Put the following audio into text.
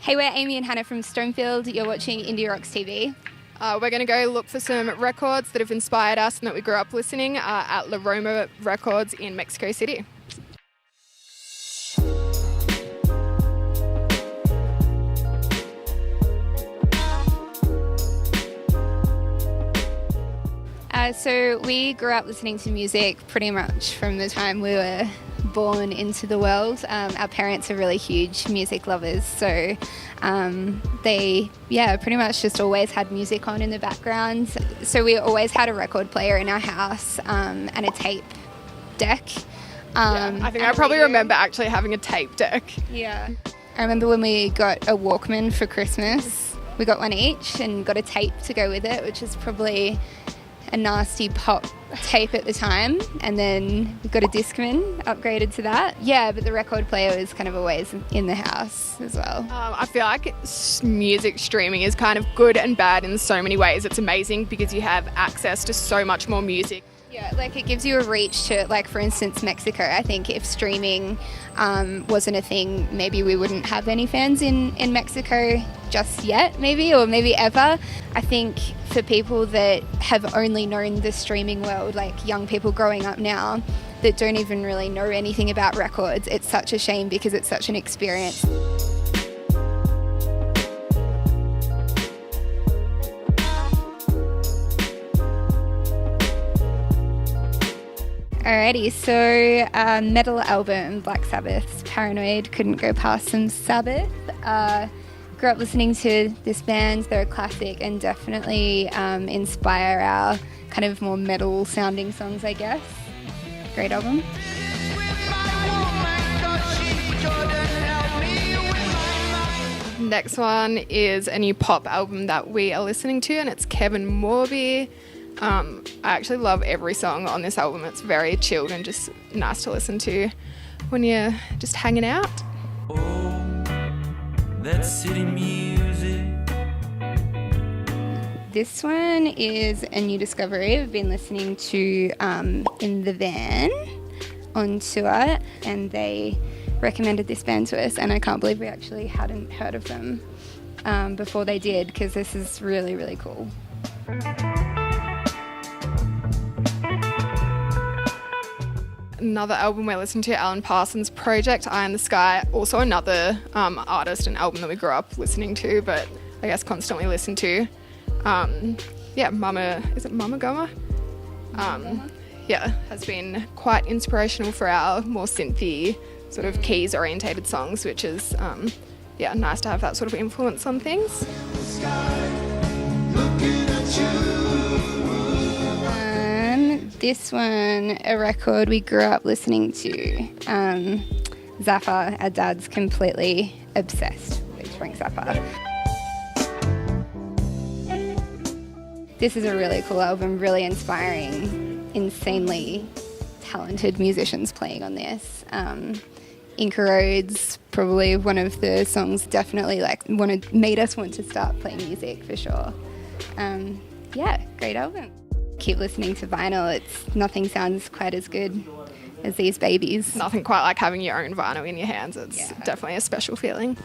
Hey, we're Amy and Hannah from Stonefield. You're watching Indie Rocks TV. We're going to go look for some records that have inspired us and that we grew up listening at Roma Records in Mexico City. So we grew up listening to music pretty much from the time we were born into the world. Our parents are really huge music lovers, so they pretty much just always had music on in the background. So we always had a record player in our house and a tape deck. I think I probably remember actually having a tape deck. Yeah. I remember when we got a Walkman for Christmas. We got one each and got a tape to go with it, which is probably a nasty pop tape at the time, and then we got a Discman, upgraded to that. Yeah, but the record player was kind of always in the house as well. I feel like music streaming is kind of good and bad in so many ways. It's amazing because you have access to so much more music. Yeah, like it gives you a reach to, like, for instance, Mexico. I think if streaming wasn't a thing, maybe we wouldn't have any fans in Mexico just yet, maybe, or maybe ever. I think for people that have only known the streaming world, like young people growing up now, that don't even really know anything about records, it's such a shame because it's such an experience. Alrighty, so metal album, Black Sabbath's Paranoid, couldn't go past some Sabbath. Grew up listening to this band, they're a classic and definitely inspire our kind of more metal sounding songs, I guess. Great album. Next one is a new pop album that we are listening to, and it's Kevin Morby. I actually love every song on this album. It's very chilled and just nice to listen to when you're just hanging out. Oh, that city music. This one is a new discovery. We've been listening to in the van on tour, and they recommended this band to us, and I can't believe we actually hadn't heard of them before they did, because this is really, really cool. Another album we're listening to, Alan Parsons' Project, Eye in the Sky. Also another artist and album that we grew up listening to, but I guess constantly listen to. Mama Goma? Has been quite inspirational for our more synthy, sort of keys-orientated songs, which is, nice to have that sort of influence on things. This one, a record we grew up listening to. Zappa, our dad's completely obsessed with Frank Zappa. This is a really cool album, really inspiring, insanely talented musicians playing on this. Inca Roads, probably one of the songs definitely made us want to start playing music for sure. Great album. Keep listening to vinyl. Nothing sounds quite as good as these babies. Nothing quite like having your own vinyl in your hands. It's definitely a special feeling.